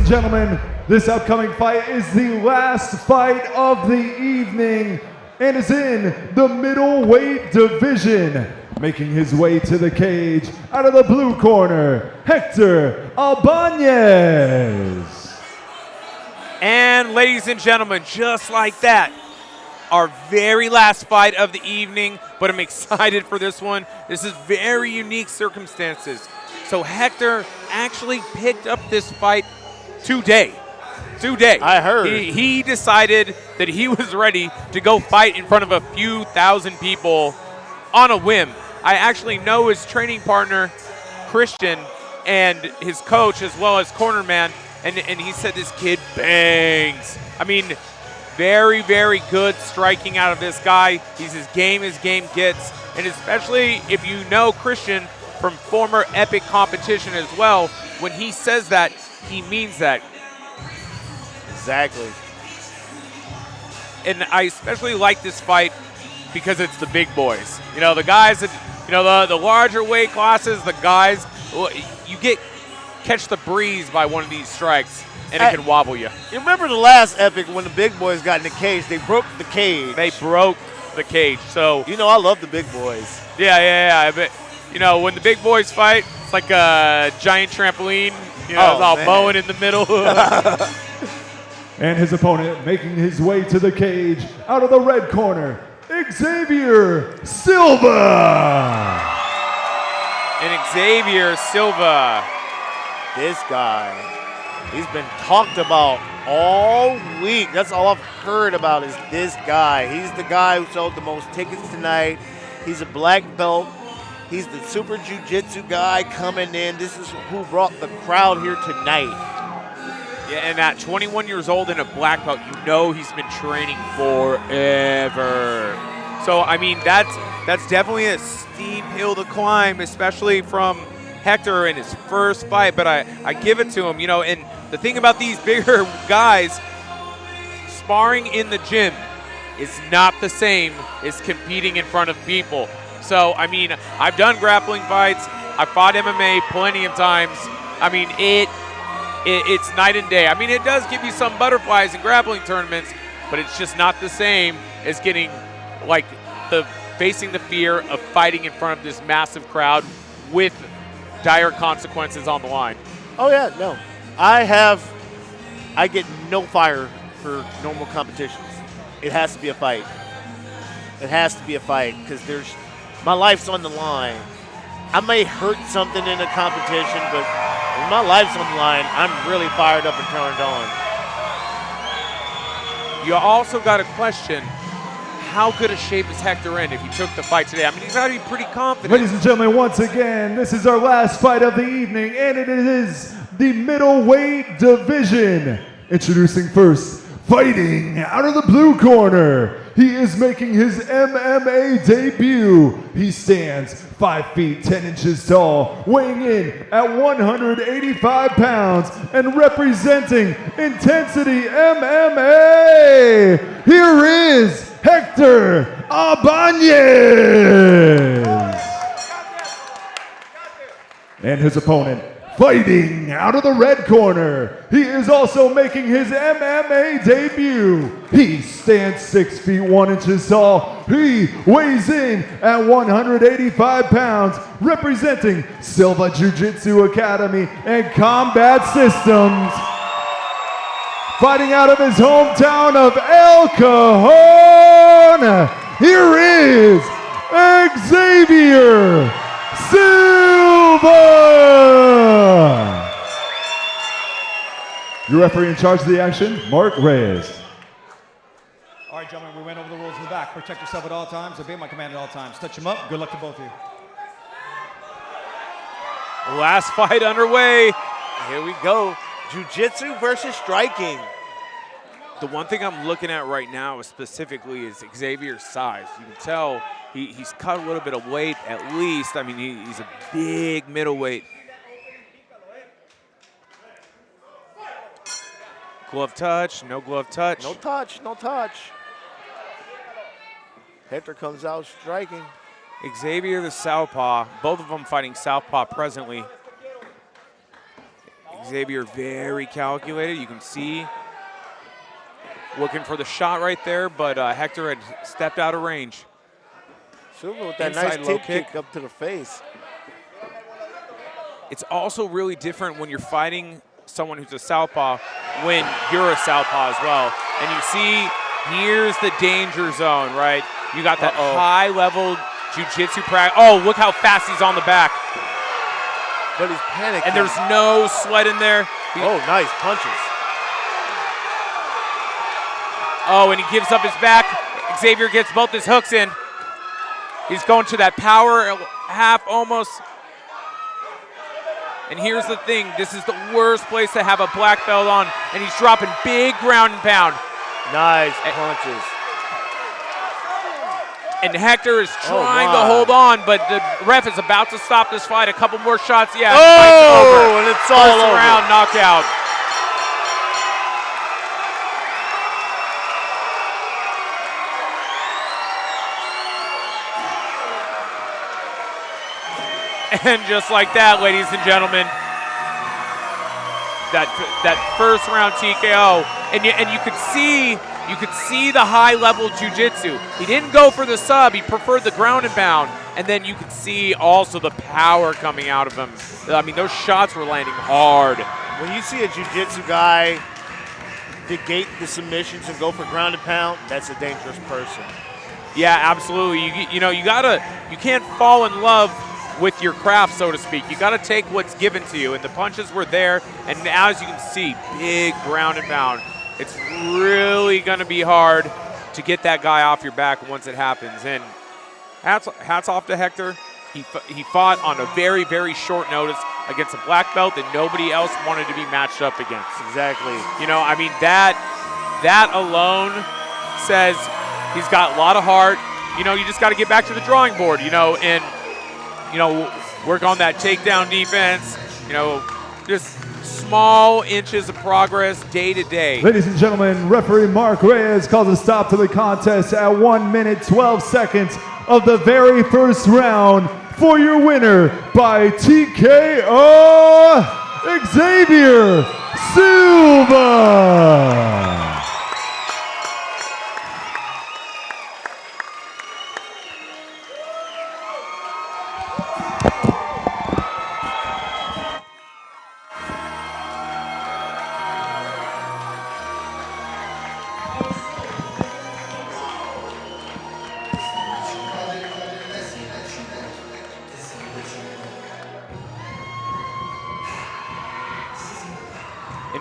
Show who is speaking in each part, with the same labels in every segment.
Speaker 1: and gentlemen, this upcoming fight is the last fight of the evening and is in the middleweight division. Making his way to the cage out of the blue corner, Hector Albañez.
Speaker 2: And ladies and gentlemen, just like that, our very last fight of the evening, but I'm excited for this one. This is very unique circumstances. So Hector actually picked up this fight today.
Speaker 3: I heard.
Speaker 2: He decided that he was ready to go fight in front of a few thousand people on a whim. I actually know his training partner, Christian, and his coach as well as cornerman, and he said this kid bangs. I mean, very, very good striking out of this guy. He's as game gets, and especially if you know Christian from former Epic competition as well, when he says that, he means that.
Speaker 3: Exactly.
Speaker 2: And I especially like this fight because it's the big boys. You know, the guys that, you know, the larger weight classes, the guys, you catch the breeze by one of these strikes, and it can wobble you.
Speaker 3: You remember the last Epic when the big boys got in the cage? They broke the cage.
Speaker 2: They broke the cage. So
Speaker 3: you know, I love the big boys.
Speaker 2: Yeah. But you know, when the big boys fight, it's like a giant trampoline. You know, it's all mowing in the middle.
Speaker 1: And his opponent making his way to the cage out of the red corner, Xavier Silva.
Speaker 2: And Xavier Silva.
Speaker 3: This guy, he's been talked about all week. That's all I've heard about is this guy. He's the guy who sold the most tickets tonight. He's a black belt. He's the super jiu-jitsu guy coming in. This is who brought the crowd here tonight.
Speaker 2: Yeah, and at 21 years old and a black belt, you know he's been training forever. So, I mean, that's definitely a steep hill to climb, especially from Hector in his first fight. But I give it to him, you know. And the thing about these bigger guys, sparring in the gym is not the same as competing in front of people. So, I mean, I've done grappling fights. I've fought MMA plenty of times. I mean, it's night and day. I mean, it does give you some butterflies in grappling tournaments, but it's just not the same as getting, like, facing the fear of fighting in front of this massive crowd with dire consequences on the line.
Speaker 3: Oh, yeah, no. I get no fire for normal competitions. It has to be a fight. It has to be a fight because my life's on the line. I may hurt something in a competition, but when my life's on the line, I'm really fired up and turned on.
Speaker 2: You also got to question how good a shape is Hector in if he took the fight today. I mean, he's got to be pretty confident.
Speaker 1: Ladies and gentlemen, once again, this is our last fight of the evening, and it is the middleweight division. Introducing first, fighting out of the blue corner, he is making his MMA debut. He stands 5 feet 10 inches tall, weighing in at 185 pounds and representing Intensity MMA. Here is Hector Albañez. And his opponent, fighting out of the red corner, he is also making his MMA debut. He stands 6 feet 1 inches tall. He weighs in at 185 pounds, representing Silva Jiu Jitsu Academy and Combat Systems. Fighting out of his hometown of El Cajon, here is Xavier Silva. Your referee in charge of the action, Marc Reyes.
Speaker 4: All right, gentlemen, we went over the rules in the back. Protect yourself at all times. Obey my command at all times. Touch him up. Good luck to both of you.
Speaker 2: Last fight underway.
Speaker 3: Here we go. Jiu-jitsu versus striking.
Speaker 2: The one thing I'm looking at right now specifically is Xavier's size. You can tell he's cut a little bit of weight at least. I mean, he's a big middleweight. Glove touch, no glove touch.
Speaker 3: No touch, no touch. Hector comes out striking.
Speaker 2: Xavier the southpaw, both of them fighting southpaw presently. Xavier very calculated. You can see looking for the shot right there, but Hector had stepped out of range.
Speaker 3: Silva with that
Speaker 2: Inside
Speaker 3: nice
Speaker 2: low
Speaker 3: tip kick up to the face.
Speaker 2: It's also really different when you're fighting someone who's a southpaw when you're a southpaw as well. And you see, here's the danger zone, right? You got that high-level jiu-jitsu practice. Oh, look how fast he's on the back.
Speaker 3: But he's panicking.
Speaker 2: And there's no sweat in there.
Speaker 3: Oh, nice punches.
Speaker 2: Oh, and he gives up his back. Xavier gets both his hooks in. He's going to that power half almost. And here's the thing, this is the worst place to have a black belt on, and he's dropping big ground and pound.
Speaker 3: Nice punches.
Speaker 2: And Hector is trying to hold on, but the ref is about to stop this fight. A couple more shots, yeah.
Speaker 3: Oh, and it's all over.
Speaker 2: First round knockout. And just like that, ladies and gentlemen, that first round TKO, and you could see the high level jiu-jitsu. He didn't go for the sub; he preferred the ground and pound. And then you could see also the power coming out of him. I mean, those shots were landing hard.
Speaker 3: When you see a jiu-jitsu guy negate the submissions and go for ground and pound, that's a dangerous person.
Speaker 2: Yeah, absolutely. You can't fall in love with your craft, so to speak. You got to take what's given to you, and the punches were there, and as you can see, big ground and pound. It's really going to be hard to get that guy off your back once it happens, and hats off to Hector. He fought on a very, very short notice against a black belt that nobody else wanted to be matched up against.
Speaker 3: Exactly.
Speaker 2: I mean, that alone says he's got a lot of heart. You just got to get back to the drawing board, and work on that takedown defense, just small inches of progress day to day.
Speaker 1: Ladies and gentlemen, referee Marc Reyes calls a stop to the contest at 1 minute 12 seconds of the very first round for your winner by TKO, Xavier Silva.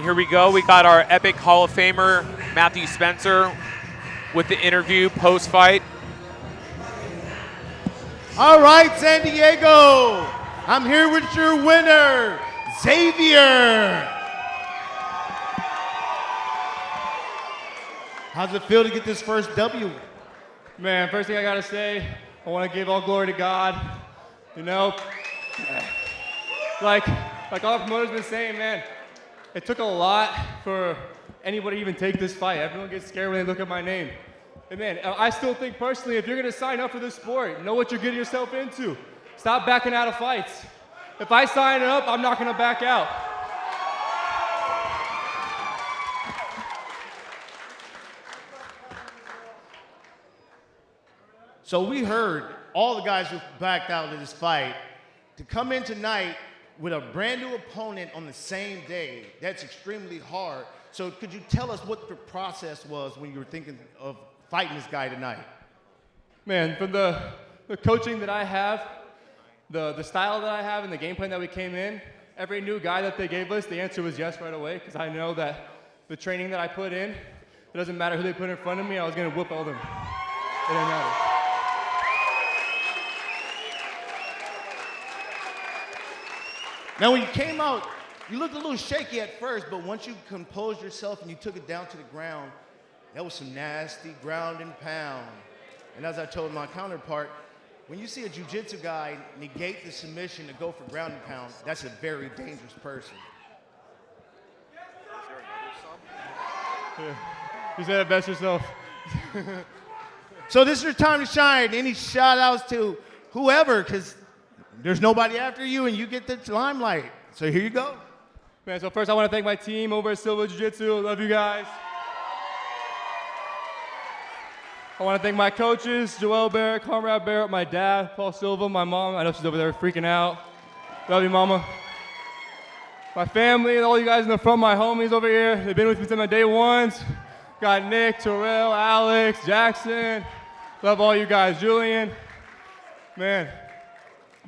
Speaker 2: Here we go. We got our epic Hall of Famer, Matthew Spencer, with the interview post-fight.
Speaker 5: All right, San Diego. I'm here with your winner, Xavier. How's it feel to get this first W?
Speaker 6: Man, first thing I gotta say, I want to give all glory to God. Like all the promoters been saying, man, it took a lot for anybody to even take this fight. Everyone gets scared when they look at my name. And man, I still think personally, if you're gonna sign up for this sport, know what you're getting yourself into. Stop backing out of fights. If I sign up, I'm not gonna back out.
Speaker 5: So we heard all the guys who backed out of this fight to come in tonight with a brand new opponent on the same day. That's extremely hard. So could you tell us what the process was when you were thinking of fighting this guy tonight?
Speaker 6: Man, from the coaching that I have, the style that I have, and the game plan that we came in, every new guy that they gave us, the answer was yes right away, because I know that the training that I put in, it doesn't matter who they put in front of me, I was going to whoop all of them. It didn't matter.
Speaker 5: Now, when you came out, you looked a little shaky at first, but once you composed yourself and you took it down to the ground, that was some nasty ground and pound. And as I told my counterpart, when you see a jiu-jitsu guy negate the submission to go for ground and pound, that's a very dangerous person.
Speaker 6: Yeah. You said it best yourself.
Speaker 5: So this is your time to shine. Any shout-outs to whoever, because there's nobody after you, and you get the limelight. So here you go.
Speaker 6: Man, so first I want to thank my team over at Silva Jiu Jitsu. Love you guys. I want to thank my coaches, Joel Barrett, Conrad Barrett, my dad, Paul Silva, my mom. I know she's over there freaking out. Love you, mama. My family and all you guys in the front, my homies over here. They've been with me since my day ones. Got Nick, Terrell, Alex, Jackson. Love all you guys. Julian. Man.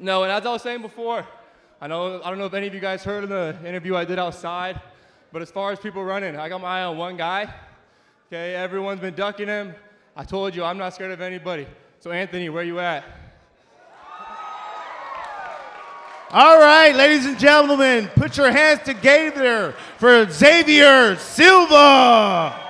Speaker 6: No, and as I was saying before, I don't know if any of you guys heard of the interview I did outside, but as far as people running, I got my eye on one guy. Okay, everyone's been ducking him. I told you, I'm not scared of anybody. So Anthony, where you at?
Speaker 5: All right, ladies and gentlemen, put your hands together for Xavier Silva.